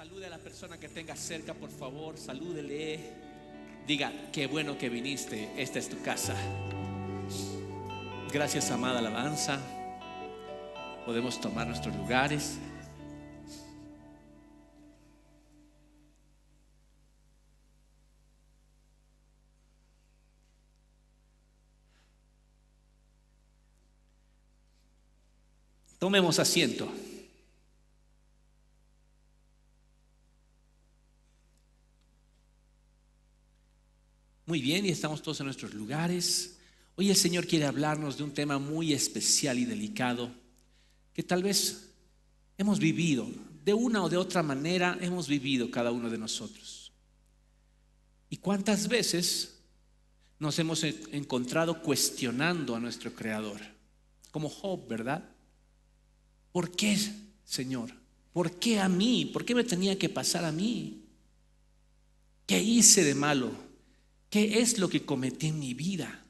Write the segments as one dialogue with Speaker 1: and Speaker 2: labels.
Speaker 1: Salude a la persona que tenga cerca, por favor, salúdele. Diga, qué bueno que viniste, esta es tu casa. Gracias, amada alabanza. Podemos tomar nuestros lugares. Tomemos asiento. Muy bien, y estamos todos en nuestros lugares. Hoy el Señor quiere hablarnos de un tema muy especial y delicado que tal vez hemos vivido, de una o de otra manera hemos vivido cada uno de nosotros. ¿Y cuántas veces nos hemos encontrado cuestionando a nuestro Creador? Como Job, ¿verdad? ¿Por qué, Señor? ¿Por qué a mí? ¿Por qué me tenía que pasar a mí? ¿Qué hice de malo? ¿Qué es lo que cometí en mi vida?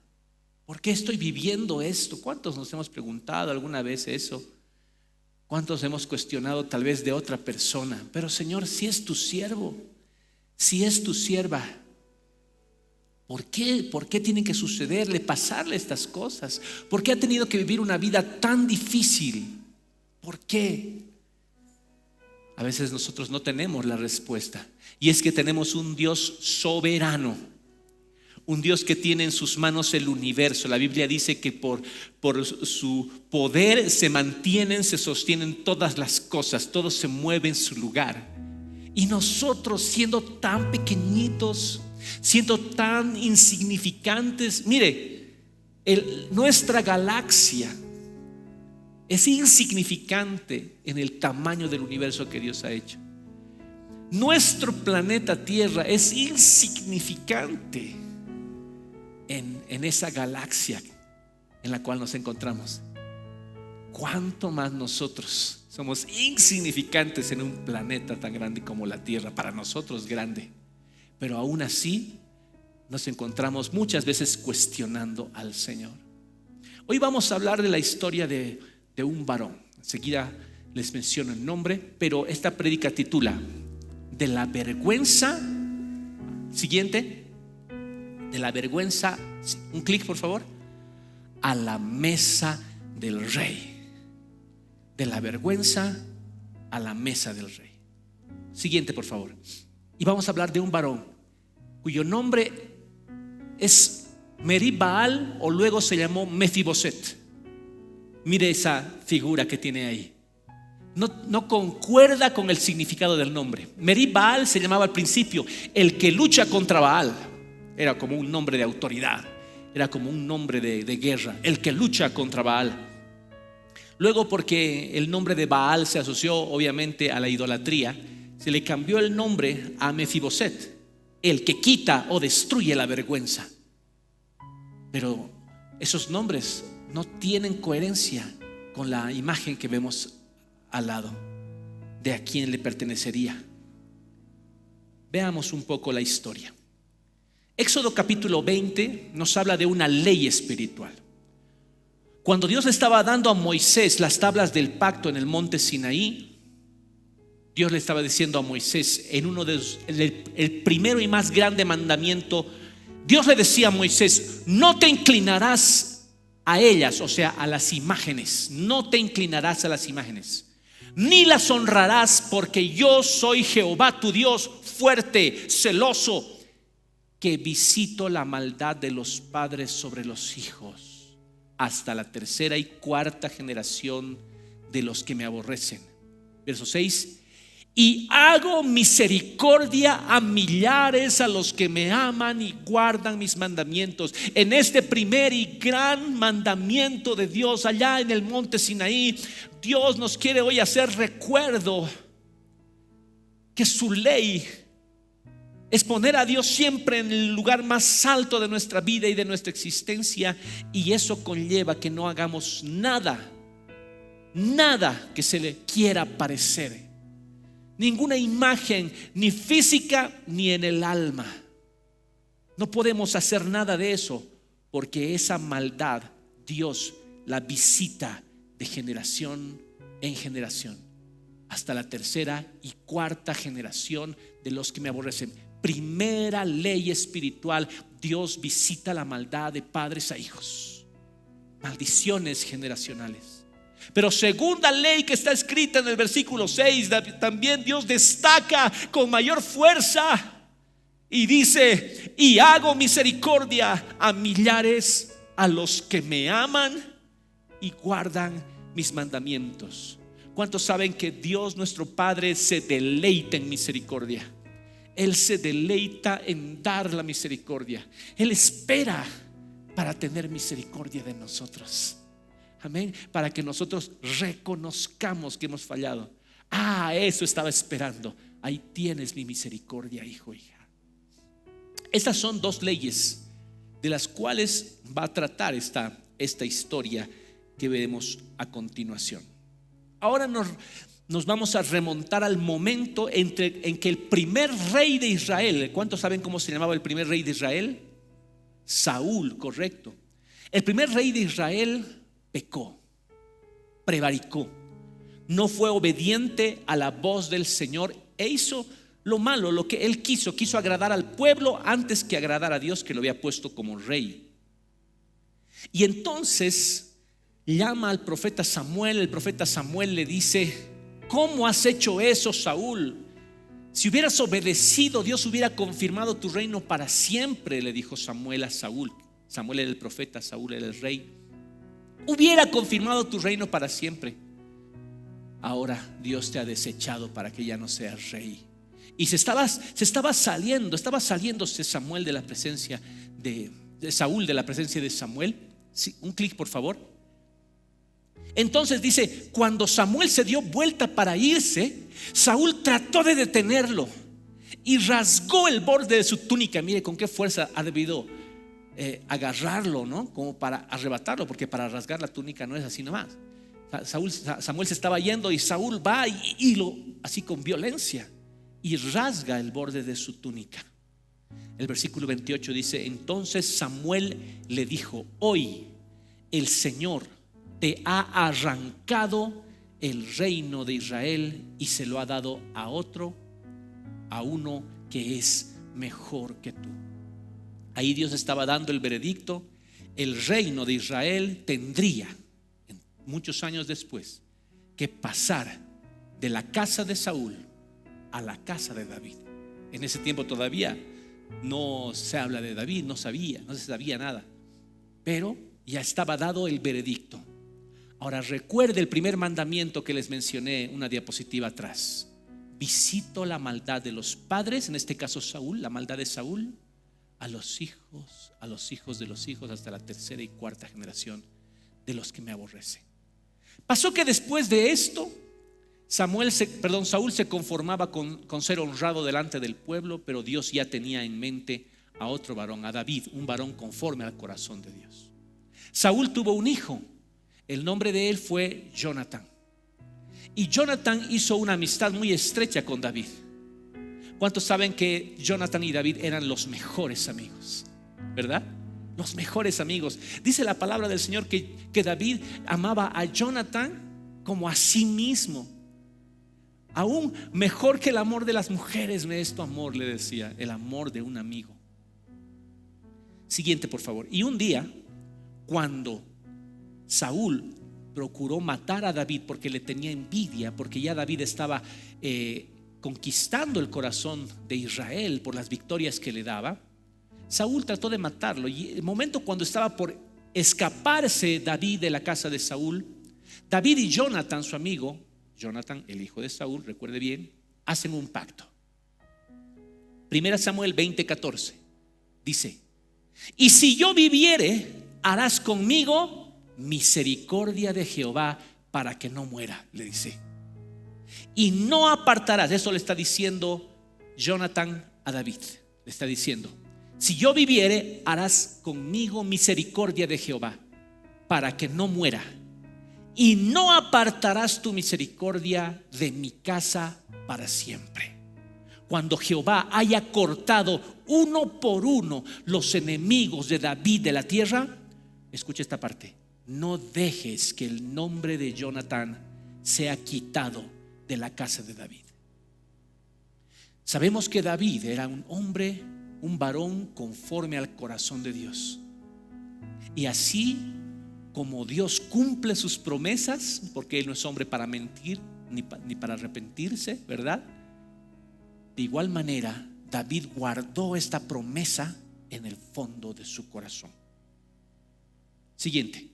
Speaker 1: ¿Por qué estoy viviendo esto? ¿Cuántos nos hemos preguntado alguna vez eso? ¿Cuántos hemos cuestionado tal vez de otra persona? Pero Señor, si es tu siervo, si es tu sierva, ¿por qué? ¿Por qué tienen que sucederle, pasarle estas cosas? ¿Por qué ha tenido que vivir una vida tan difícil? ¿Por qué? A veces nosotros no tenemos la respuesta. Y es que tenemos un Dios soberano, un Dios que tiene en sus manos el universo. La Biblia dice que por su poder se mantienen, se sostienen todas las cosas, todo se mueve en su lugar. Y nosotros, siendo tan pequeñitos, siendo tan insignificantes, mire, nuestra galaxia es insignificante en el tamaño del universo que Dios ha hecho. Nuestro planeta Tierra es insignificante en esa galaxia en la cual nos encontramos. ¿Cuánto más nosotros somos insignificantes en un planeta tan grande como la Tierra? Para nosotros grande, pero aún así nos encontramos muchas veces cuestionando al Señor. Hoy vamos a hablar de la historia de un varón. Enseguida les menciono el nombre, pero esta prédica titula de la vergüenza. Siguiente. De la vergüenza, un clic por favor, a la mesa del rey. De la vergüenza a la mesa del rey. Siguiente por favor. Y vamos a hablar de un varón cuyo nombre es Merib-Baal, o luego se llamó Mefiboset. Mire esa figura que tiene ahí. No concuerda con el significado del nombre. Merib-Baal se llamaba al principio el que lucha contra Baal. Era como un nombre de autoridad, era como un nombre de guerra, el que lucha contra Baal. Luego, porque el nombre de Baal se asoció obviamente a la idolatría, se le cambió el nombre a Mefiboset, el que quita o destruye la vergüenza. Pero esos nombres no tienen coherencia con la imagen que vemos al lado de a quién le pertenecería. Veamos un poco la historia. Éxodo capítulo 20 nos habla de una ley espiritual. Cuando Dios le estaba dando a Moisés las tablas del pacto en el monte Sinaí, Dios le estaba diciendo a Moisés en uno de el primero y más grande mandamiento, Dios le decía a Moisés: no te inclinarás a ellas, o sea, a las imágenes. No te inclinarás a las imágenes, ni las honrarás, porque yo soy Jehová tu Dios, fuerte, celoso, que visito la maldad de los padres sobre los hijos hasta la tercera y cuarta generación de los que me aborrecen. Verso 6: y hago misericordia a millares, a los que me aman y guardan mis mandamientos. En este primer y gran mandamiento de Dios allá en el monte Sinaí, Dios nos quiere hoy hacer recuerdo que su ley es poner a Dios siempre en el lugar más alto de nuestra vida y de nuestra existencia. Y eso conlleva que no hagamos nada que se le quiera parecer. Ninguna imagen, ni física ni en el alma. No podemos hacer nada de eso, porque esa maldad Dios la visita de generación en generación hasta la tercera y cuarta generación de los que me aborrecen. Primera ley espiritual: Dios visita la maldad de padres a hijos, maldiciones generacionales. Pero segunda ley que está escrita en el versículo 6, también Dios destaca con mayor fuerza y dice: y hago misericordia a millares, a los que me aman y guardan mis mandamientos. ¿Cuántos saben que Dios nuestro Padre se deleita en misericordia? Él se deleita en dar la misericordia. Él espera para tener misericordia de nosotros. Amén. Para que nosotros reconozcamos que hemos fallado. Eso estaba esperando. Ahí tienes mi misericordia, hijo, hija. Estas son dos leyes de las cuales va a tratar esta historia que veremos a continuación. Ahora nos vamos a remontar al momento en que el primer rey de Israel, ¿cuántos saben cómo se llamaba el primer rey de Israel? Saúl, correcto. El primer rey de Israel pecó, prevaricó, no fue obediente a la voz del Señor e hizo lo malo, lo que él quiso agradar al pueblo antes que agradar a Dios, que lo había puesto como rey. Y entonces llama al profeta Samuel. El profeta Samuel le dice: ¿cómo has hecho eso, Saúl? Si hubieras obedecido, Dios hubiera confirmado tu reino para siempre, le dijo Samuel a Saúl. Samuel era el profeta, Saúl era el rey. Hubiera confirmado tu reino para siempre. Ahora Dios te ha desechado para que ya no seas rey. Y estaba saliéndose Samuel de la presencia de Saúl, de la presencia de Samuel. Sí, un clic, por favor. Entonces dice: cuando Samuel se dio vuelta para irse, Saúl trató de detenerlo y rasgó el borde de su túnica. Mire con qué fuerza ha debido agarrarlo, ¿no? Como para arrebatarlo, porque para rasgar la túnica no es así nomás. Samuel se estaba yendo y Saúl va y lo así con violencia y rasga el borde de su túnica. El versículo 28 dice: entonces Samuel le dijo: hoy el Señor te ha arrancado el reino de Israel y se lo ha dado a otro, a uno que es mejor que tú. Ahí Dios estaba dando el veredicto. El reino de Israel tendría, muchos años después, que pasar de la casa de Saúl a la casa de David. En ese tiempo todavía no se habla de David, no se sabía nada, pero ya estaba dado el veredicto. Ahora recuerde el primer mandamiento que les mencioné una diapositiva atrás: visito la maldad de los padres, en este caso Saúl, la maldad de Saúl, a los hijos de los hijos, hasta la tercera y cuarta generación de los que me aborrecen. Pasó que después de esto Saúl se conformaba con ser honrado delante del pueblo, pero Dios ya tenía en mente a otro varón, a David, un varón conforme al corazón de Dios. Saúl tuvo un hijo, el nombre de él fue Jonatán. Y Jonatán hizo una amistad muy estrecha con David. ¿Cuántos saben que Jonatán y David eran los mejores amigos? ¿Verdad? Los mejores amigos. Dice la palabra del Señor que David amaba a Jonatán como a sí mismo. Aún mejor que el amor de las mujeres me es tu amor, le decía, el amor de un amigo. Siguiente, por favor. Y un día, cuando Saúl procuró matar a David porque le tenía envidia, porque ya David estaba conquistando el corazón de Israel por las victorias que le daba, Saúl trató de matarlo. Y el momento cuando estaba por escaparse David de la casa de Saúl, David y Jonatán, su amigo, Jonatán, el hijo de Saúl, recuerde bien, hacen un pacto. 1 Samuel 20:14 dice: y si yo viviere, harás conmigo misericordia de Jehová para que no muera, le dice. Y no apartarás, eso le está diciendo Jonatán a David. Le está diciendo: si yo viviere, harás conmigo misericordia de Jehová para que no muera. Y no apartarás tu misericordia de mi casa para siempre. Cuando Jehová haya cortado uno por uno los enemigos de David de la tierra, escucha esta parte: no dejes que el nombre de Jonatán sea quitado de la casa de David. Sabemos que David era un hombre, un varón conforme al corazón de Dios. Y así como Dios cumple sus promesas, porque Él no es hombre para mentir ni para arrepentirse, ¿verdad? De igual manera, David guardó esta promesa en el fondo de su corazón. Siguiente.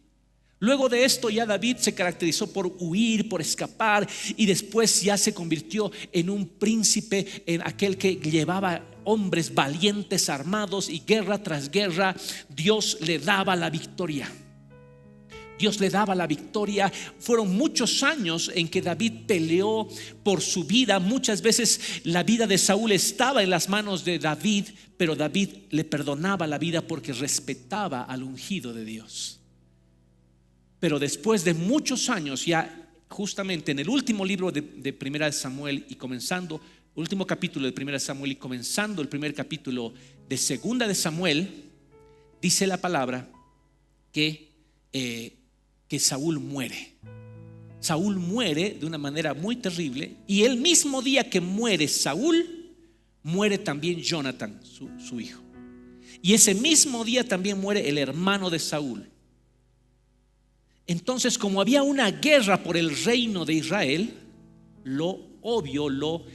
Speaker 1: Luego de esto ya David se caracterizó por huir, por escapar, y después ya se convirtió en un príncipe, en aquel que llevaba hombres valientes armados, y guerra tras guerra Dios le daba la victoria. Dios le daba la victoria. Fueron muchos años en que David peleó por su vida. Muchas veces la vida de Saúl estaba en las manos de David, pero David le perdonaba la vida porque respetaba al ungido de Dios. Pero después de muchos años, ya justamente en el último libro de Primera de Samuel y comenzando, último capítulo de Primera de Samuel y comenzando el primer capítulo de Segunda de Samuel, dice la palabra que Saúl muere. Saúl muere de una manera muy terrible, y el mismo día que muere Saúl, muere también Jonathan, su hijo. Y ese mismo día también muere el hermano de Saúl. Entonces, como había una guerra por el reino de Israel, lo obvio, lo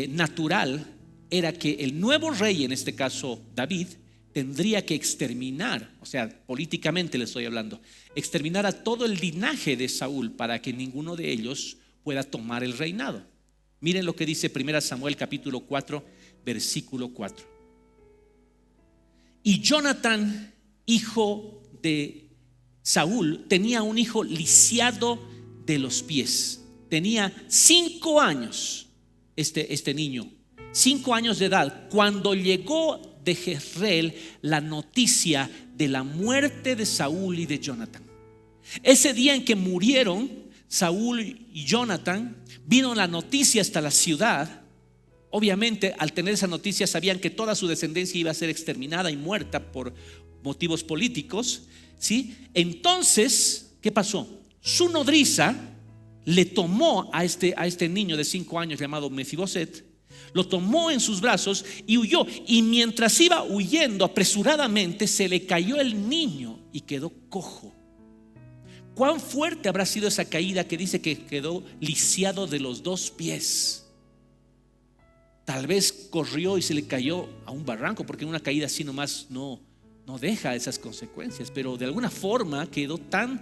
Speaker 1: natural era que el nuevo rey, en este caso David, tendría que exterminar, o sea, políticamente le estoy hablando, exterminar a todo el linaje de Saúl para que ninguno de ellos pueda tomar el reinado. Miren lo que dice 1 Samuel capítulo 4, versículo 4. Y Jonathan, hijo de Saúl, tenía un hijo lisiado de los pies. Tenía 5 años este niño, 5 años de edad, cuando llegó de Jezreel la noticia de la muerte de Saúl y de Jonathan. Ese día en que murieron Saúl y Jonathan, vino la noticia hasta la ciudad. Obviamente, al tener esa noticia, sabían que toda su descendencia iba a ser exterminada y muerta por motivos políticos, ¿sí? Entonces, ¿qué pasó? Su nodriza le tomó a este niño de 5 años llamado Mefiboset, lo tomó en sus brazos y huyó. Y mientras iba huyendo apresuradamente, se le cayó el niño y quedó cojo. ¿Cuán fuerte habrá sido esa caída que dice que quedó lisiado de los 2 pies? Tal vez corrió y se le cayó a un barranco, porque una caída así nomás no deja esas consecuencias, pero de alguna forma quedó tan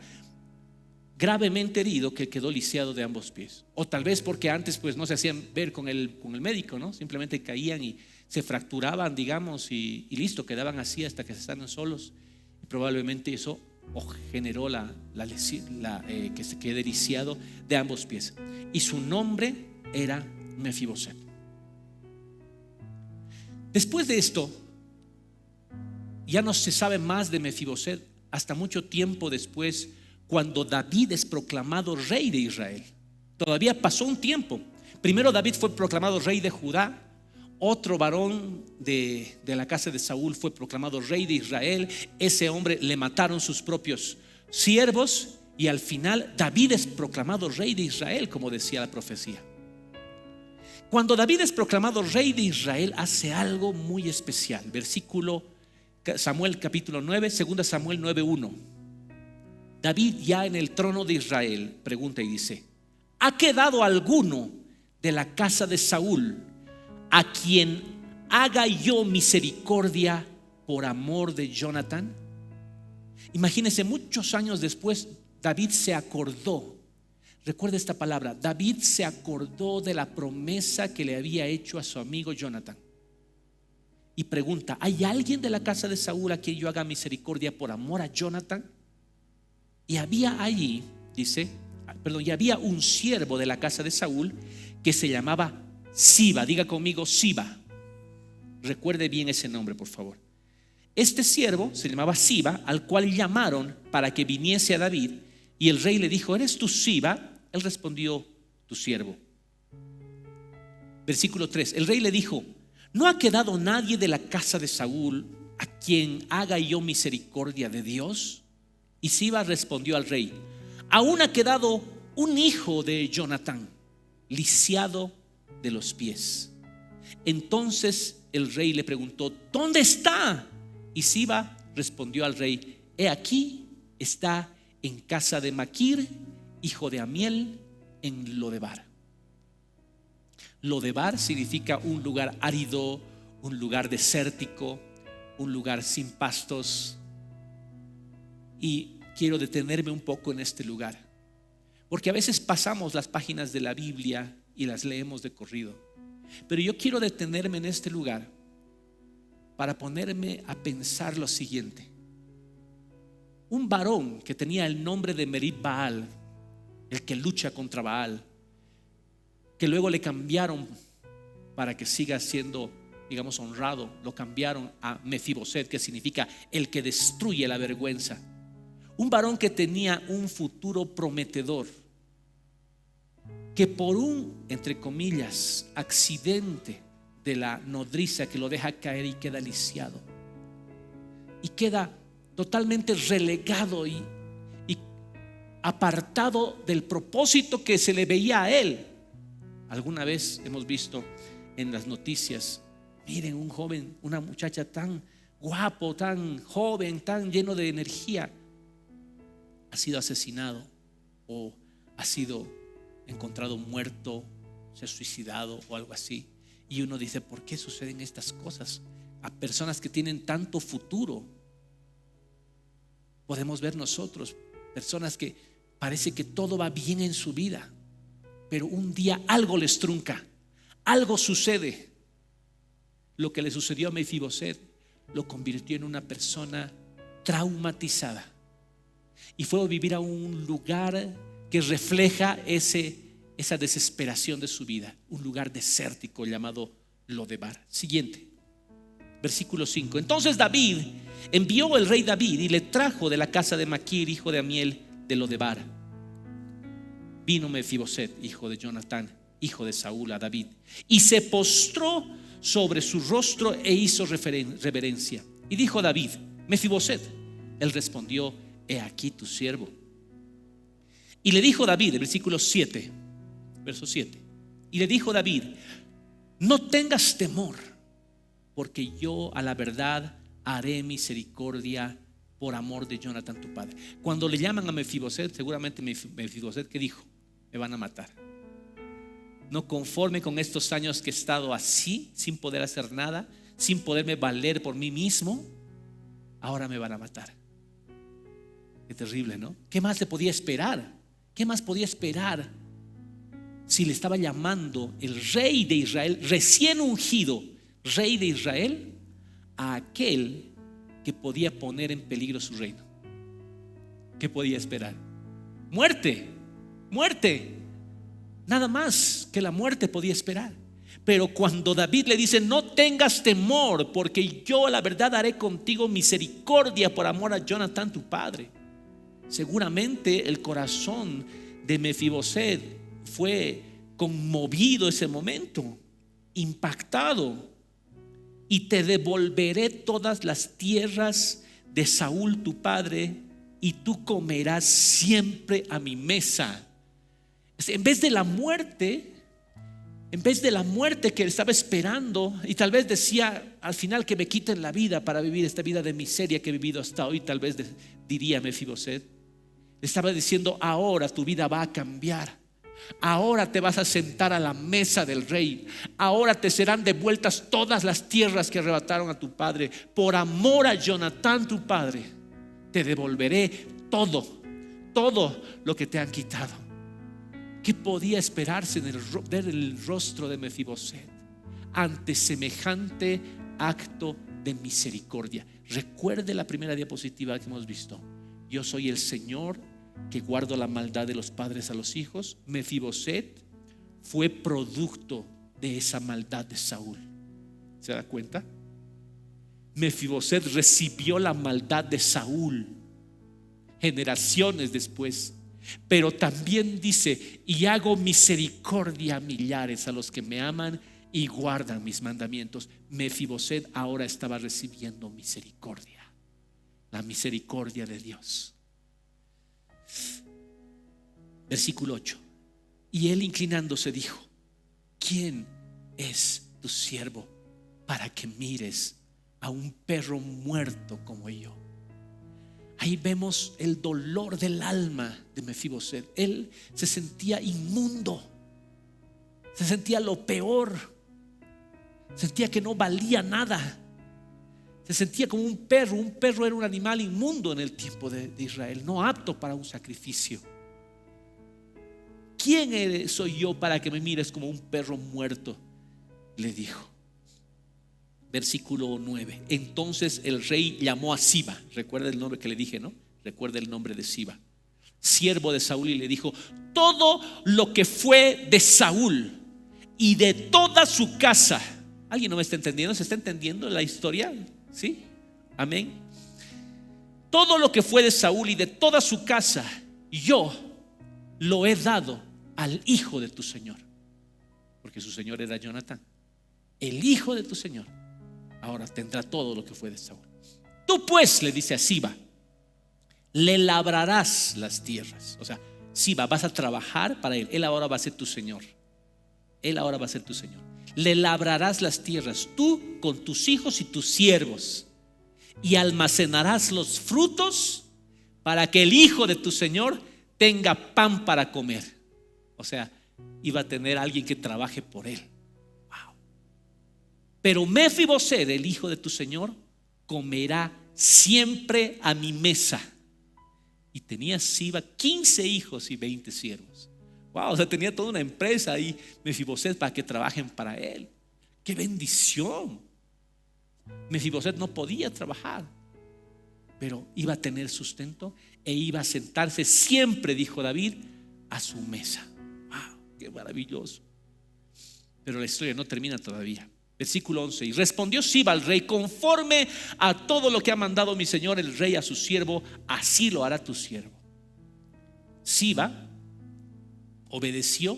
Speaker 1: gravemente herido que quedó lisiado de ambos pies. O tal vez porque antes pues no se hacían ver con el médico, ¿no? Simplemente caían y se fracturaban, digamos, y listo, quedaban así hasta que se estaban solos. Y probablemente eso generó que se quede lisiado de ambos pies. Y su nombre era Mefiboset. Después de esto, ya no se sabe más de Mefiboset hasta mucho tiempo después, cuando David es proclamado rey de Israel. Todavía pasó un tiempo. Primero David fue proclamado rey de Judá. Otro varón de la casa de Saúl fue proclamado rey de Israel. Ese hombre le mataron sus propios siervos, y al final David es proclamado rey de Israel, como decía la profecía. Cuando David es proclamado rey de Israel, hace algo muy especial. Versículo Samuel capítulo 9, 2 Samuel 9:1. David, ya en el trono de Israel, pregunta y dice: ¿ha quedado alguno de la casa de Saúl a quien haga yo misericordia por amor de Jonathan? Imagínense, muchos años después David se acordó. Recuerda esta palabra: David se acordó de la promesa que le había hecho a su amigo Jonathan, y pregunta: ¿hay alguien de la casa de Saúl a quien yo haga misericordia por amor a Jonathan? Y había allí, y había un siervo de la casa de Saúl que se llamaba Siba. Diga conmigo, Siba. Recuerde bien ese nombre, por favor. Este siervo se llamaba Siba, al cual llamaron para que viniese a David. Y el rey le dijo: ¿eres tú Siba? Él respondió: tu siervo. Versículo 3. El rey le dijo: ¿no ha quedado nadie de la casa de Saúl a quien haga yo misericordia de Dios? Y Siba respondió al rey: aún ha quedado un hijo de Jonatán, lisiado de los pies. Entonces el rey le preguntó: ¿dónde está? Y Siba respondió al rey: he aquí, está en casa de Maquir, hijo de Amiel, en Lodebar. Lodebar significa un lugar árido, un lugar desértico, un lugar sin pastos. Y quiero detenerme un poco en este lugar, porque a veces pasamos las páginas de la Biblia y las leemos de corrido, pero yo quiero detenerme en este lugar para ponerme a pensar lo siguiente. Un varón que tenía el nombre de Merib Baal, el que lucha contra Baal, que luego le cambiaron para que siga siendo, digamos, honrado, lo cambiaron a Mefiboset, que significa el que destruye la vergüenza. Un varón que tenía un futuro prometedor, que por un, entre comillas, accidente de la nodriza que lo deja caer y queda lisiado, y queda totalmente relegado y apartado del propósito que se le veía a él. Alguna vez hemos visto en las noticias: miren, un joven, una muchacha tan guapo, tan joven, tan lleno de energía, ha sido asesinado o ha sido encontrado muerto, se ha suicidado o algo así. Y uno dice: ¿por qué suceden estas cosas a personas que tienen tanto futuro? Podemos ver nosotros personas que parece que todo va bien en su vida, pero un día algo les trunca, algo sucede. Lo que le sucedió a Mefiboset lo convirtió en una persona traumatizada y fue a vivir a un lugar que refleja esa desesperación de su vida, un lugar desértico llamado Lodebar. Siguiente, versículo 5. Entonces David envió el rey David y le trajo de la casa de Maquir, hijo de Amiel, de Lodebar. Vino Mefiboset, hijo de Jonatán, hijo de Saúl, a David, y se postró sobre su rostro e hizo reverencia. Y dijo David: Mefiboset. Él respondió: he aquí tu siervo. Y le dijo David, el versículo 7, verso 7, y le dijo David: no tengas temor, porque yo a la verdad haré misericordia por amor de Jonatán tu padre. Cuando le llaman a Mefiboset, seguramente Mefiboset, ¿qué dijo? Me van a matar. No conforme con estos años que he estado así, sin poder hacer nada, sin poderme valer por mí mismo, ahora me van a matar. Qué terrible, ¿no? ¿Qué más le podía esperar? ¿Qué más podía esperar si le estaba llamando el rey de Israel, recién ungido rey de Israel, a aquel que podía poner en peligro su reino? ¿Qué podía esperar? Muerte, muerte. Nada más que la muerte podía esperar. Pero cuando David le dice: no tengas temor, porque yo la verdad haré contigo misericordia por amor a Jonatán tu padre, seguramente el corazón de Mefiboset fue conmovido ese momento, impactado. Y te devolveré todas las tierras de Saúl tu padre, y tú comerás siempre a mi mesa. En vez de la muerte que él estaba esperando, y tal vez decía al final que me quiten la vida para vivir esta vida de miseria que he vivido hasta hoy, tal vez diría Mefiboset, le estaba diciendo: ahora tu vida va a cambiar, ahora te vas a sentar a la mesa del rey, ahora te serán devueltas todas las tierras que arrebataron a tu padre. Por amor a Jonatán tu padre, te devolveré todo lo que te han quitado. ¿Qué podía esperarse en el rostro de Mefiboset ante semejante acto de misericordia? Recuerde la primera diapositiva que hemos visto: yo soy el Señor que guardo la maldad de los padres a los hijos. Mefiboset fue producto de esa maldad de Saúl. ¿Se da cuenta? Mefiboset recibió la maldad de Saúl generaciones después. Pero también dice: y hago misericordia a millares, a los que me aman y guardan mis mandamientos. Mefiboset ahora estaba recibiendo misericordia, la misericordia de Dios. Versículo 8. Y él, inclinándose, dijo: ¿quién es tu siervo para que mires a un perro muerto como yo? Ahí vemos el dolor del alma de Mefiboset. Él se sentía inmundo, se sentía lo peor, sentía que no valía nada, se sentía como un perro. Un perro era un animal inmundo en el tiempo de Israel, no apto para un sacrificio. ¿Quién soy yo para que me mires como un perro muerto?, le dijo. Versículo 9. Entonces el rey llamó a Siba. Recuerda el nombre que le dije, ¿no? Recuerda el nombre de Siba, siervo de Saúl, y le dijo: todo lo que fue de Saúl y de toda su casa. ¿Alguien no me está entendiendo? ¿Se está entendiendo la historia? ¿Sí? Amén. Todo lo que fue de Saúl y de toda su casa, yo lo he dado al hijo de tu señor. Porque su señor era Jonatán. El hijo de tu señor ahora tendrá todo lo que fue de Saúl. Tú pues, le dice a Siba, le labrarás las tierras. O sea, Siba, vas a trabajar para él. Él ahora va a ser tu señor. Él ahora va a ser tu señor. Le labrarás las tierras, tú con tus hijos y tus siervos, y almacenarás los frutos para que el hijo de tu señor tenga pan para comer. O sea, iba a tener a alguien que trabaje por él. Wow. Pero Mefiboset, el hijo de tu señor, comerá siempre a mi mesa. Y tenía Siba 15 hijos y 20 siervos. Wow, o sea, tenía toda una empresa ahí Mefiboset para que trabajen para él. ¡Qué bendición! Mefiboset no podía trabajar, pero iba a tener sustento e iba a sentarse siempre, dijo David, a su mesa. ¡Wow! ¡Qué maravilloso! Pero la historia no termina todavía. Versículo 11. Y respondió Siba al rey: conforme a todo lo que ha mandado mi señor el rey a su siervo, así lo hará tu siervo. Siba obedeció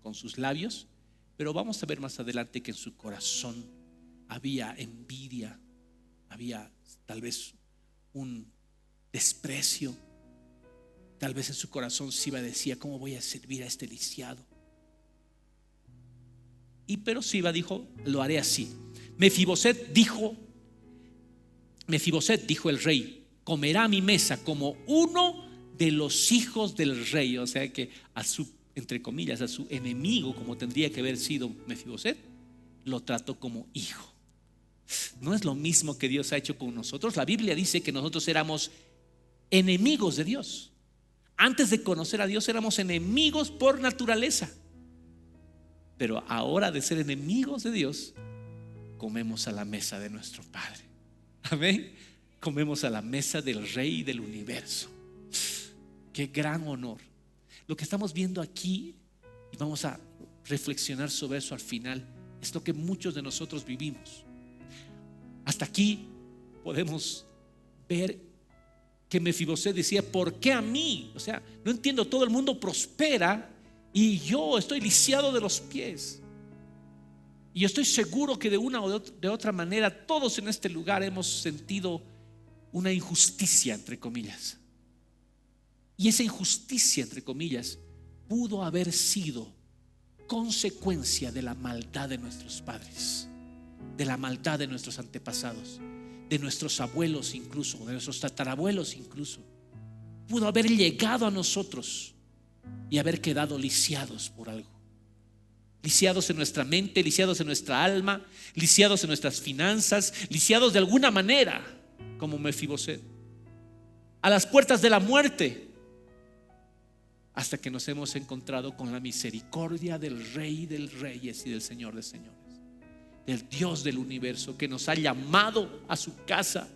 Speaker 1: con sus labios, pero vamos a ver más adelante que en su corazón había envidia, había tal vez un desprecio. Tal vez en su corazón Siba decía: ¿cómo voy a servir a este lisiado? Pero Siba dijo: lo haré así. Mefiboset dijo el rey: comerá a mi mesa como uno de los hijos del rey. O sea que a su, entre comillas, a su enemigo, como tendría que haber sido Mefiboset, lo trató como hijo. No es lo mismo que Dios ha hecho con nosotros. La Biblia dice que nosotros éramos enemigos de Dios. Antes de conocer a Dios éramos enemigos por naturaleza. Pero ahora, de ser enemigos de Dios, comemos a la mesa de nuestro Padre. Amén. Comemos a la mesa del Rey del universo. Qué gran honor. Lo que estamos viendo aquí, y vamos a reflexionar sobre eso al final, es lo que muchos de nosotros vivimos. Hasta aquí podemos ver que Mefiboset decía: ¿por qué a mí? O sea, no entiendo, todo el mundo prospera y yo estoy lisiado de los pies. Y yo estoy seguro que de una o de otra manera todos en este lugar hemos sentido una injusticia, entre comillas. Y esa injusticia, entre comillas, pudo haber sido consecuencia de la maldad de nuestros padres, de la maldad de nuestros antepasados, de nuestros abuelos incluso, de nuestros tatarabuelos incluso. Pudo haber llegado a nosotros y haber quedado lisiados por algo. Lisiados en nuestra mente, lisiados en nuestra alma, lisiados en nuestras finanzas, lisiados de alguna manera, como Mefiboset, a las puertas de la muerte, hasta que nos hemos encontrado con la misericordia del Rey de Reyes y del Señor de Señores, del Dios del universo, que nos ha llamado a su casa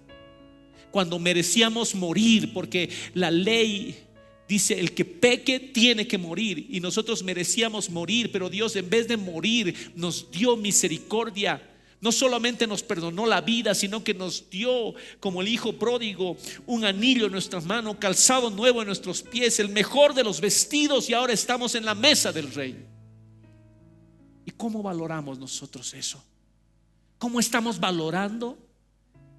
Speaker 1: cuando merecíamos morir, porque la ley dice: el que peque tiene que morir, y nosotros merecíamos morir, pero Dios, en vez de morir, nos dio misericordia. No solamente nos perdonó la vida, sino que nos dio, como el hijo pródigo, un anillo en nuestras manos, calzado nuevo en nuestros pies, el mejor de los vestidos, y ahora estamos en la mesa del Rey. ¿Y cómo valoramos nosotros eso? ¿Cómo estamos valorando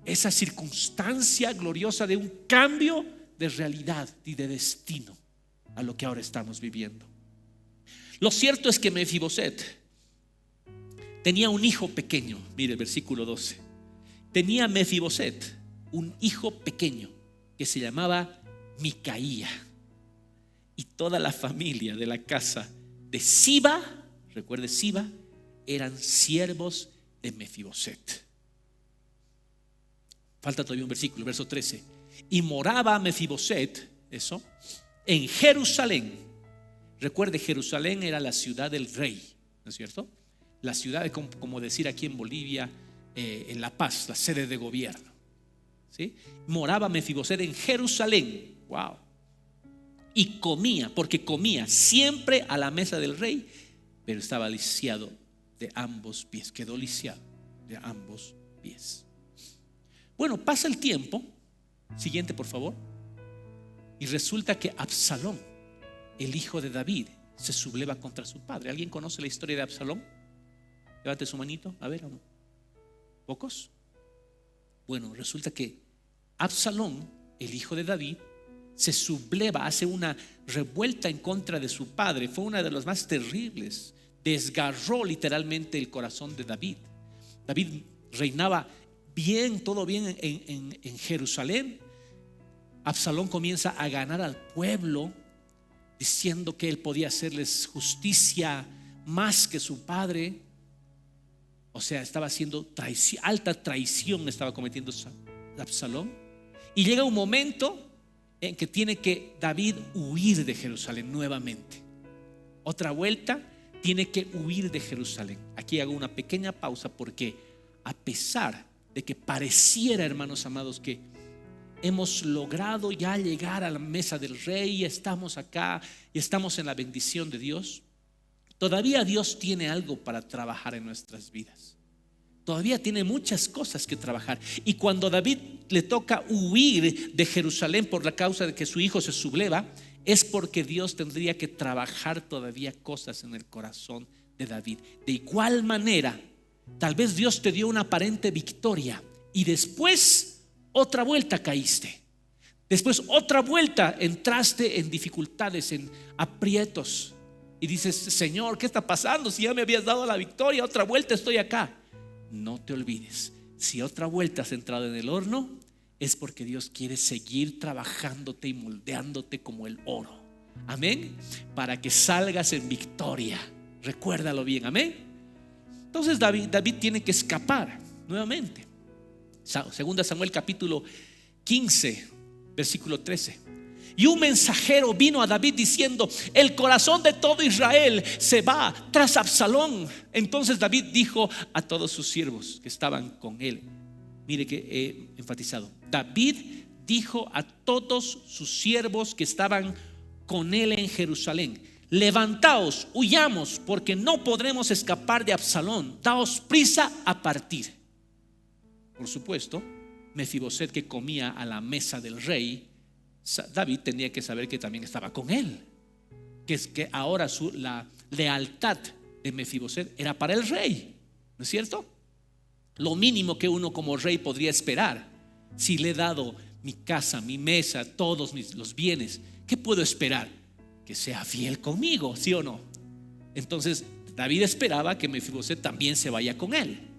Speaker 1: esa circunstancia gloriosa de un cambio de realidad y de destino a lo que ahora estamos viviendo? Lo cierto es que Mefiboset tenía un hijo pequeño. Mire el versículo 12. Tenía Mefiboset un hijo pequeño que se llamaba Micaía, y toda la familia de la casa de Siba, recuerde Siba, eran siervos de Mefiboset. Falta todavía un versículo, verso 13. Y moraba Mefiboset, eso, en Jerusalén. Recuerde, Jerusalén era la ciudad del rey, ¿no es cierto? La ciudad, como decir aquí en Bolivia, en La Paz, la sede de gobierno, ¿sí? Moraba Mefiboset en Jerusalén. Wow. Y comía, porque comía siempre a la mesa del rey, pero estaba lisiado de ambos pies. Quedó lisiado de ambos pies. Bueno, pasa el tiempo. Siguiente, por favor. Y resulta que Absalón, el hijo de David, se subleva contra su padre. ¿Alguien conoce la historia de Absalón? Levante su manito, a ver, ¿o no? ¿Pocos? Bueno, resulta que Absalón, el hijo de David, se subleva, hace una revuelta en contra de su padre. Fue una de las más terribles. Desgarró literalmente el corazón de David. David reinaba bien, todo bien en Jerusalén. Absalón comienza a ganar al pueblo, diciendo que él podía hacerles justicia más que su padre. O sea, estaba haciendo traición, alta traición estaba cometiendo Absalón. Y llega un momento en que tiene que David huir de Jerusalén nuevamente. Otra vuelta, tiene que huir de Jerusalén. Aquí hago una pequeña pausa, porque a pesar de que pareciera, hermanos amados, que hemos logrado ya llegar a la mesa del rey, y estamos acá y estamos en la bendición de Dios, todavía Dios tiene algo para trabajar en nuestras vidas. Todavía tiene muchas cosas que trabajar. Y cuando David le toca huir de Jerusalén por la causa de que su hijo se subleva, es porque Dios tendría que trabajar todavía cosas en el corazón de David. De igual manera, tal vez Dios te dio una aparente victoria y después otra vuelta caíste. Después otra vuelta entraste en dificultades, en aprietos, y dices: Señor, ¿qué está pasando? Si ya me habías dado la victoria, otra vuelta estoy acá. No te olvides, si otra vuelta has entrado en el horno, es porque Dios quiere seguir trabajándote y moldeándote como el oro. Amén. Para que salgas en victoria. Recuérdalo bien. Amén. Entonces David tiene que escapar nuevamente. Segunda Samuel capítulo 15 versículo 13. Y un mensajero vino a David diciendo: el corazón de todo Israel se va tras Absalón. Entonces David dijo a todos sus siervos que estaban con él. Mire que he enfatizado: David dijo a todos sus siervos que estaban con él en Jerusalén: levantaos, huyamos, porque no podremos escapar de Absalón. Daos prisa a partir. Por supuesto, Mefiboset, que comía a la mesa del rey, David tenía que saber que también estaba con él, que es que ahora la lealtad de Mefiboset era para el rey, ¿no es cierto? Lo mínimo que uno como rey podría esperar. Si le he dado mi casa, mi mesa, todos los bienes, ¿qué puedo esperar? Que sea fiel conmigo, ¿sí o no? Entonces David esperaba que Mefiboset también se vaya con él.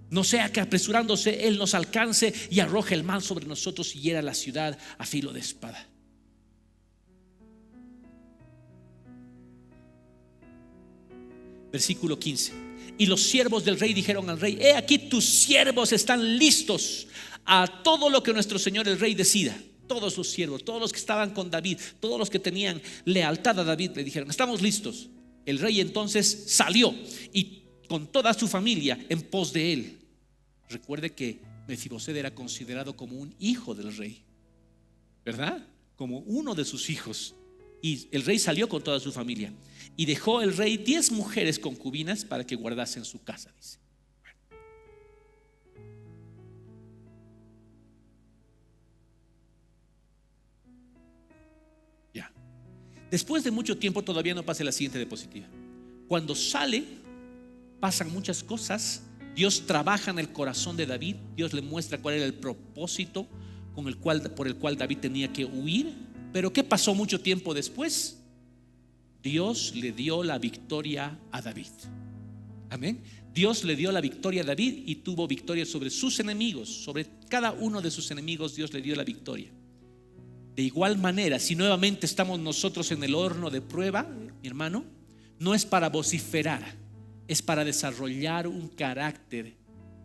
Speaker 1: No sea que apresurándose él nos alcance y arroje el mal sobre nosotros y hiera la ciudad a filo de espada. Versículo 15. Y los siervos del rey dijeron al rey: he aquí tus siervos están listos a todo lo que nuestro señor el rey decida. Todos los siervos, todos los que estaban con David, todos los que tenían lealtad a David, le dijeron: estamos listos. El rey entonces salió y con toda su familia en pos de él. Recuerde que Mefiboset era considerado como un hijo del rey, ¿verdad? Como uno de sus hijos. Y el rey salió con toda su familia. Y dejó el rey 10 mujeres concubinas para que guardasen su casa, dice. Ya. Después de mucho tiempo, todavía no pasa la siguiente diapositiva. Cuando sale, pasan muchas cosas. Dios trabaja en el corazón de David. Dios le muestra cuál era el propósito por el cual David tenía que huir. Pero ¿qué pasó mucho tiempo después? Dios le dio la victoria a David. Amén. Dios le dio la victoria a David y tuvo victoria sobre sus enemigos. Sobre cada uno de sus enemigos Dios le dio la victoria. De igual manera, si nuevamente estamos nosotros en el horno de prueba, mi hermano, no es para vociferar, es para desarrollar un carácter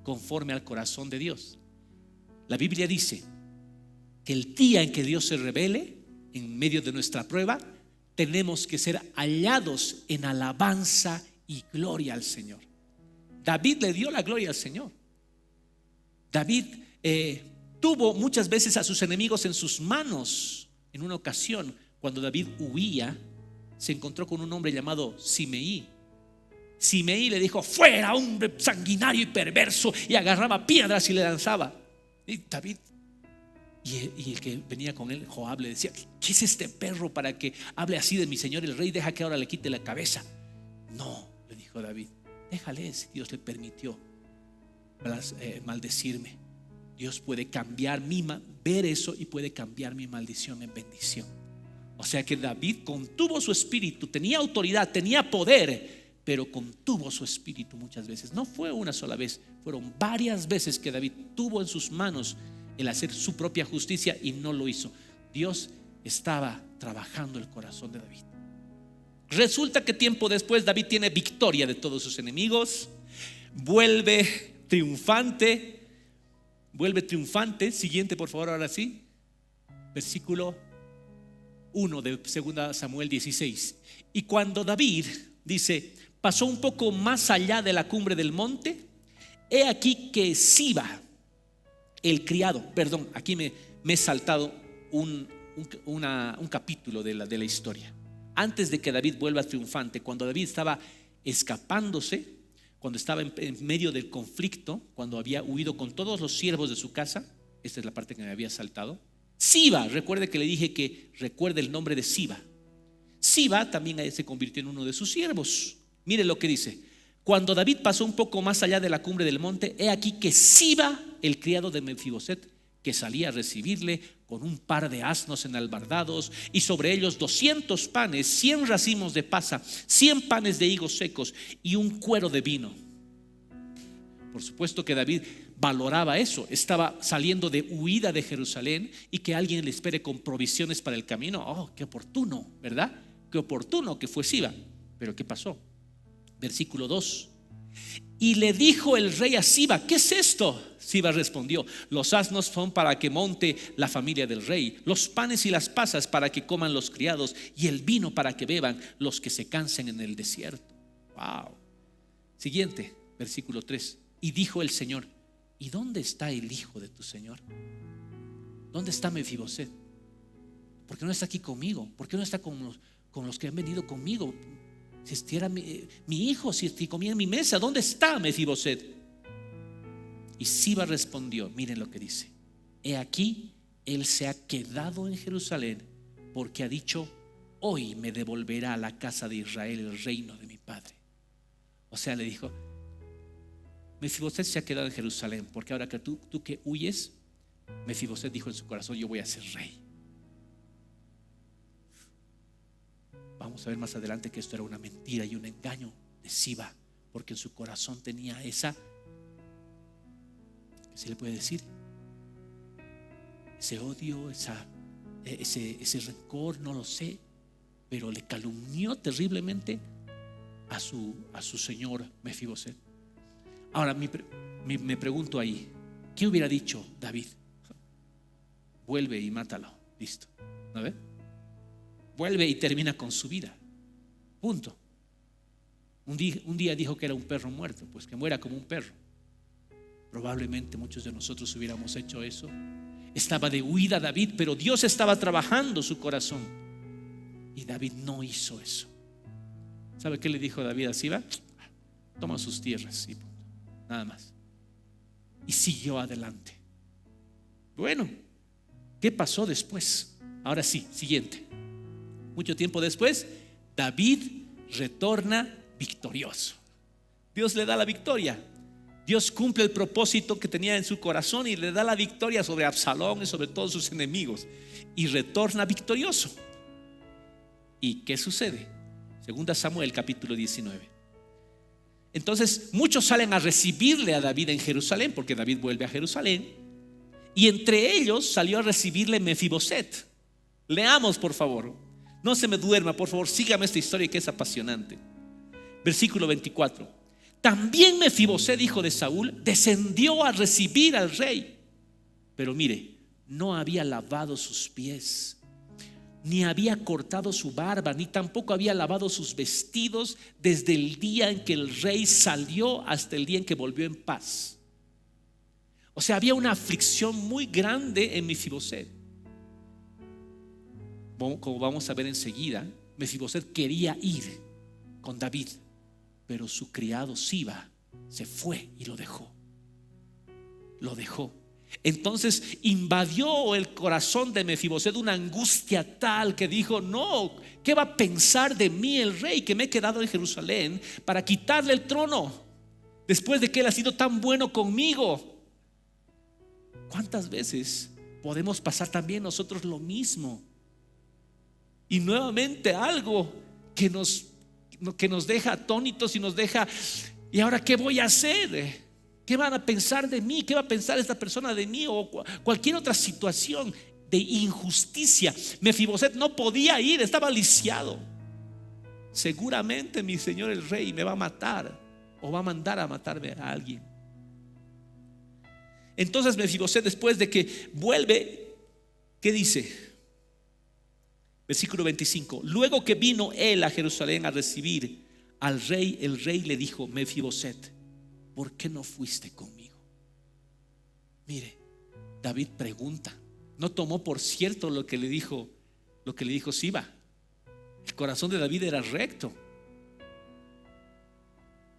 Speaker 1: conforme al corazón de Dios. La Biblia dice que el día en que Dios se revele en medio de nuestra prueba, tenemos que ser hallados en alabanza y gloria al Señor. David le dio la gloria al Señor. David tuvo muchas veces a sus enemigos en sus manos. En una ocasión, cuando David huía, se encontró con un hombre llamado Simeí. Simeí le dijo: fuera, hombre sanguinario y perverso, y agarraba piedras y le lanzaba. Y David, y el que venía con él, Joab, le decía: ¿qué es este perro para que hable así de mi señor el rey? Deja que ahora le quite la cabeza. No, le dijo David, déjale, si Dios le permitió maldecirme, Dios puede cambiar ver eso y puede cambiar mi maldición en bendición. O sea que David contuvo su espíritu, tenía autoridad, tenía poder, pero contuvo su espíritu muchas veces. No fue una sola vez, fueron varias veces que David tuvo en sus manos el hacer su propia justicia y no lo hizo. Dios estaba trabajando el corazón de David. Resulta que tiempo después David tiene victoria de todos sus enemigos, vuelve triunfante. Siguiente, por favor, ahora sí. Versículo 1 de 2 Samuel 16. Y cuando David, dice, pasó un poco más allá de la cumbre del monte, he aquí que Siba, el criado, perdón, aquí me he saltado un capítulo de la historia. Antes de que David vuelva triunfante, cuando David estaba escapándose, cuando estaba en medio del conflicto, cuando había huido con todos los siervos de su casa, esta es la parte que me había saltado. Siba, recuerde que le dije que recuerde el nombre de Siba. Siba también se convirtió en uno de sus siervos. Mire lo que dice: cuando David pasó un poco más allá de la cumbre del monte, he aquí que Siba, el criado de Mefiboset, que salía a recibirle con un par de asnos enalbardados y sobre ellos 200 panes, 100 racimos de pasa, 100 panes de higos secos y un cuero de vino. Por supuesto que David valoraba eso. Estaba saliendo de huida de Jerusalén y que alguien le espere con provisiones para el camino. Oh, qué oportuno, ¿verdad? Qué oportuno que fue Siba. Pero ¿qué pasó? Versículo 2. Y le dijo el rey a Siba: ¿qué es esto? Siba respondió: los asnos son para que monte la familia del rey, los panes y las pasas para que coman los criados, y el vino para que beban los que se cansen en el desierto. Wow. Siguiente, versículo 3. Y dijo el Señor: ¿y dónde está el hijo de tu señor? ¿Dónde está Mefiboset? ¿Por qué no está aquí conmigo? ¿Por qué no está con los que han venido conmigo? Si estiera mi hijo, si comía en mi mesa, ¿dónde está Mefiboset? Y Siba respondió, miren lo que dice: he aquí, él se ha quedado en Jerusalén, porque ha dicho: hoy me devolverá a la casa de Israel el reino de mi padre. O sea, le dijo: Mefiboset se ha quedado en Jerusalén, porque ahora que tú que huyes, Mefiboset dijo en su corazón: yo voy a ser rey. Vamos a ver más adelante que esto era una mentira y un engaño de Siba, porque en su corazón tenía esa, ¿qué se le puede decir? Ese odio, ese rencor, no lo sé, pero le calumnió terriblemente a su señor Mefiboset. Ahora me pregunto ahí, ¿qué hubiera dicho David? Vuelve y mátalo, listo, ¿no ve? Vuelve y termina con su vida, punto. Un día dijo que era un perro muerto, pues que muera como un perro. Probablemente muchos de nosotros hubiéramos hecho eso. Estaba de huida David, pero Dios estaba trabajando su corazón, y David no hizo eso. ¿Sabe qué le dijo David a Siba? Toma sus tierras y punto, nada más. Y siguió adelante. Bueno, ¿qué pasó después? Ahora sí, siguiente. Mucho tiempo después, David retorna victorioso. Dios le da la victoria. Dios cumple el propósito que tenía en su corazón y le da la victoria sobre Absalón y sobre todos sus enemigos, y retorna victorioso. ¿Y qué sucede? Segunda Samuel capítulo 19. Entonces muchos salen a recibirle a David en Jerusalén, porque David vuelve a Jerusalén, y entre ellos salió a recibirle Mefiboset. Leamos, por favor. No se me duerma, por favor, sígame esta historia que es apasionante. Versículo 24. También Mefiboset, hijo de Saúl, descendió a recibir al rey. Pero mire, no había lavado sus pies, ni había cortado su barba, ni tampoco había lavado sus vestidos desde el día en que el rey salió hasta el día en que volvió en paz. O sea, había una aflicción muy grande en Mefiboset. Como vamos a ver enseguida, Mefiboset quería ir con David, pero su criado Siba se fue y lo dejó. Lo dejó. Entonces invadió el corazón de Mefiboset una angustia tal que dijo: no, ¿qué va a pensar de mí el rey, que me he quedado en Jerusalén para quitarle el trono después de que él ha sido tan bueno conmigo? ¿Cuántas veces podemos pasar también nosotros lo mismo? Y nuevamente algo que nos deja atónitos y nos deja: ¿y ahora qué voy a hacer? ¿Qué van a pensar de mí? ¿Qué va a pensar esta persona de mí? O cualquier otra situación de injusticia. Mefiboset no podía ir, estaba lisiado. Seguramente mi señor el rey me va a matar, o va a mandar a matarme a alguien. Entonces Mefiboset, después de que vuelve, ¿qué dice? Versículo 25. Luego que vino él a Jerusalén a recibir al rey, el rey le dijo: Mefiboset, ¿por qué no fuiste conmigo? Mire, David pregunta. No tomó por cierto lo que le dijo Siba. El corazón de David era recto.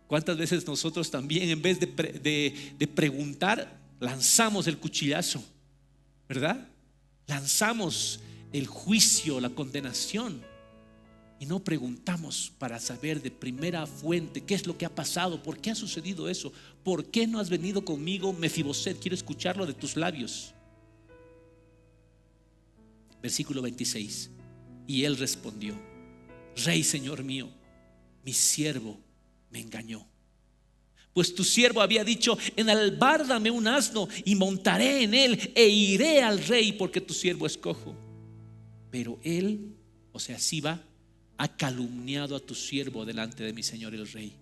Speaker 1: ¿Cuántas veces nosotros también, en vez de preguntar, lanzamos el cuchillazo? ¿Verdad? Lanzamos el juicio, la condenación, y no preguntamos para saber de primera fuente qué es lo que ha pasado, por qué ha sucedido eso, por qué no has venido conmigo, Mefiboset. Quiero escucharlo de tus labios. Versículo 26. Y él respondió: Rey, señor mío, mi siervo me engañó, pues tu siervo había dicho: enalbárdame un asno y montaré en él e iré al rey, porque tu siervo es cojo. Pero él, o sea, Siba, ha calumniado a tu siervo delante de mi señor el rey.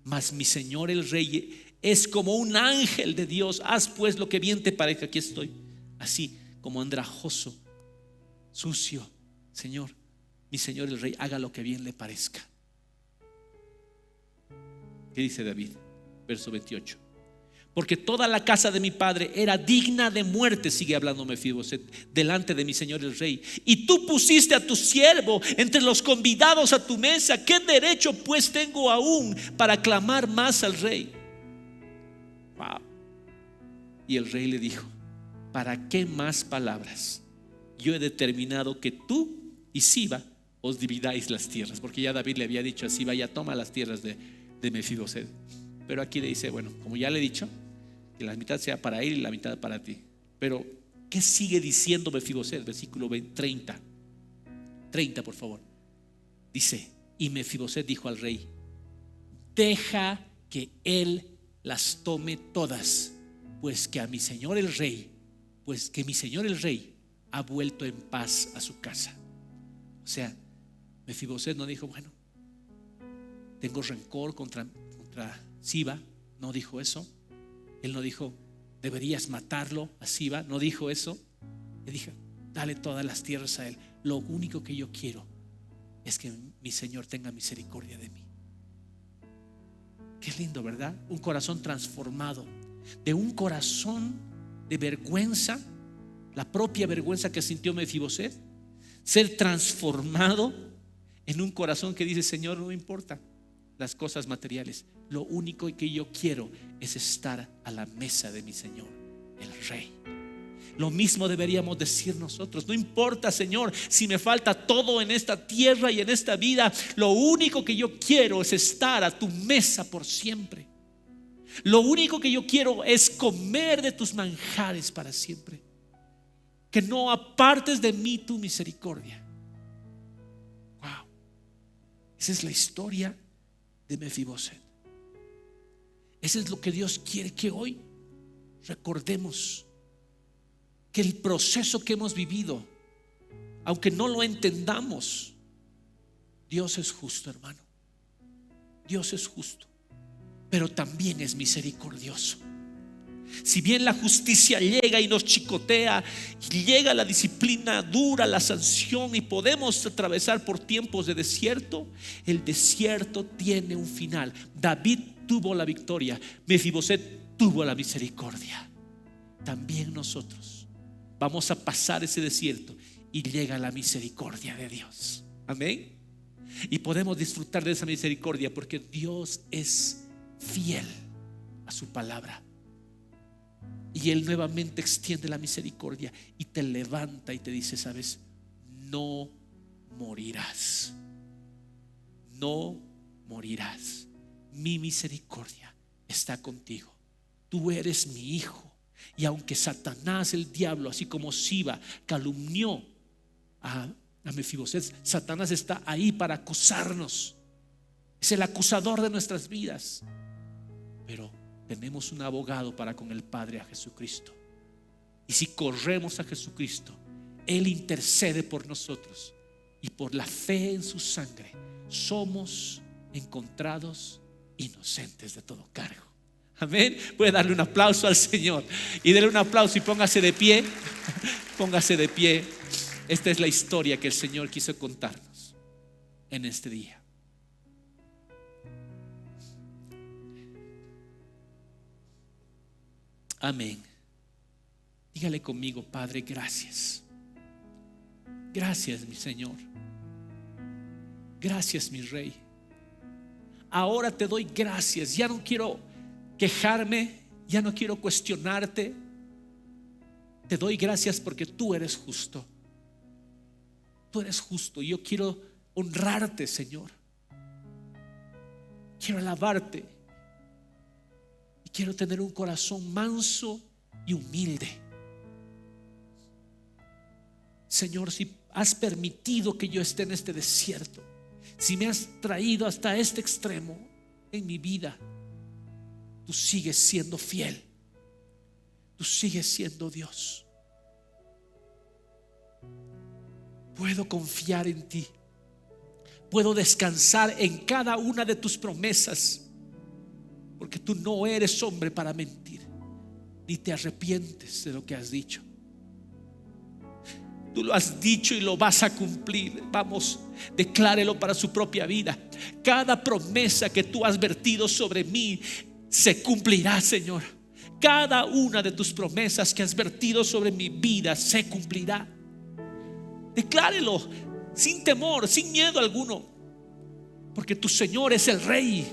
Speaker 1: Mas mi señor el rey es como un ángel de Dios. Haz pues lo que bien te parezca. Aquí estoy, así como andrajoso, sucio. Señor, mi señor el rey, haga lo que bien le parezca. ¿Qué dice David? Verso 28. Porque toda la casa de mi padre era digna de muerte, sigue hablando Mefiboset, delante de mi señor el rey. Y tú pusiste a tu siervo entre los convidados a tu mesa. ¿Qué derecho pues tengo aún para clamar más al rey? Wow. Y el rey le dijo: ¿para qué más palabras? Yo he determinado que tú y Siba os dividáis las tierras. Porque ya David le había dicho a Siba: ya toma las tierras de Mefiboset. Pero aquí le dice: bueno, como ya le he dicho, que la mitad sea para él y la mitad para ti. Pero ¿qué sigue diciendo Mefiboset? Versículo 30, por favor. Dice: y Mefiboset dijo al rey: deja que él las tome todas, pues que mi señor el rey ha vuelto en paz a su casa. O sea, Mefiboset no dijo: bueno, tengo rencor contra Siba. No dijo eso. Él no dijo: deberías matarlo a Siba. No dijo eso. Le dijo: dale todas las tierras a él. Lo único que yo quiero es que mi Señor tenga misericordia de mí. Qué lindo, ¿verdad? Un corazón transformado. De un corazón de vergüenza, la propia vergüenza que sintió Mefiboset, ser transformado en un corazón que dice: Señor, no me importa las cosas materiales, lo único que yo quiero es estar a la mesa de mi Señor el rey. Lo mismo deberíamos decir nosotros: no importa, Señor, si me falta todo en esta tierra y en esta vida, lo único que yo quiero es estar a tu mesa por siempre. Lo único que yo quiero es comer de tus manjares para siempre. Que no apartes de mí tu misericordia. Wow. Esa es la historia de Mefiboset. Eso es lo que Dios quiere que hoy recordemos, que el proceso que hemos vivido, aunque no lo entendamos, Dios es justo, hermano. Dios es justo, pero también es misericordioso. Si bien la justicia llega y nos chicotea, y llega la disciplina dura, la sanción, y podemos atravesar por tiempos de desierto, el desierto tiene un final. David tuvo la victoria, Mefiboset tuvo la misericordia. También nosotros vamos a pasar ese desierto y llega la misericordia de Dios. Amén. Y podemos disfrutar de esa misericordia porque Dios es fiel a su palabra. Y Él nuevamente extiende la misericordia y te levanta y te dice: sabes, no morirás. No morirás. Mi misericordia está contigo. Tú eres mi hijo. Y aunque Satanás, el diablo, así como Siba calumnió a Mefiboset, Satanás está ahí para acusarnos. Es el acusador de nuestras vidas. Pero tenemos un abogado para con el Padre, a Jesucristo. Y si corremos a Jesucristo, Él intercede por nosotros. Y por la fe en su sangre somos encontrados inocentes de todo cargo. Amén. Puede darle un aplauso al Señor. Y darle un aplauso y póngase de pie. Póngase de pie. Esta es la historia que el Señor quiso contarnos en este día. Amén. Dígale conmigo: Padre, gracias. Gracias, mi Señor. Gracias, mi Rey. Ahora te doy gracias. Ya no quiero quejarme, ya no quiero cuestionarte. Te doy gracias porque tú eres justo. Tú eres justo y yo quiero honrarte, Señor. Quiero alabarte y quiero tener un corazón manso y humilde. Señor, si has permitido que yo esté en este desierto, si me has traído hasta este extremo en mi vida, tú sigues siendo fiel. Tú sigues siendo Dios. Puedo confiar en ti. Puedo descansar en cada una de tus promesas, porque tú no eres hombre para mentir, ni te arrepientes de lo que has dicho. Tú lo has dicho y lo vas a cumplir. Vamos, declárelo para su propia vida. Cada promesa que tú has vertido sobre mí se cumplirá, Señor. Cada una de tus promesas que has vertido sobre mi vida se cumplirá. Declárelo sin temor, sin miedo alguno, porque tu Señor es el Rey.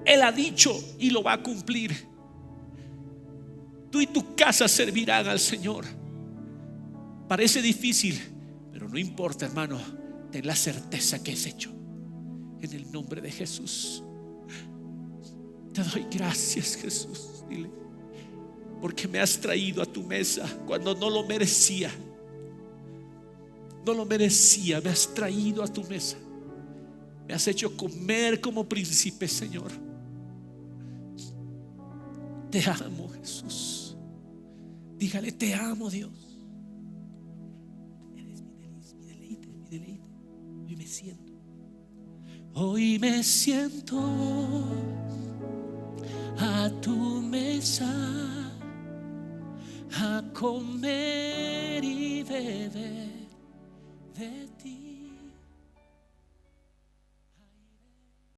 Speaker 1: Él ha dicho y lo va a cumplir. Tú y tu casa servirán al Señor. Parece difícil, pero no importa, hermano. Ten la certeza que es hecho. En el nombre de Jesús. Te doy gracias, Jesús. Dile: porque me has traído a tu mesa cuando no lo merecía. No lo merecía, me has traído a tu mesa. Me has hecho comer como príncipe, Señor. Te amo, Jesús. Dígale: te amo, Dios. Eres mi deleite, mi deleite. Hoy me siento. Hoy me siento a tu mesa, a comer y beber de ti.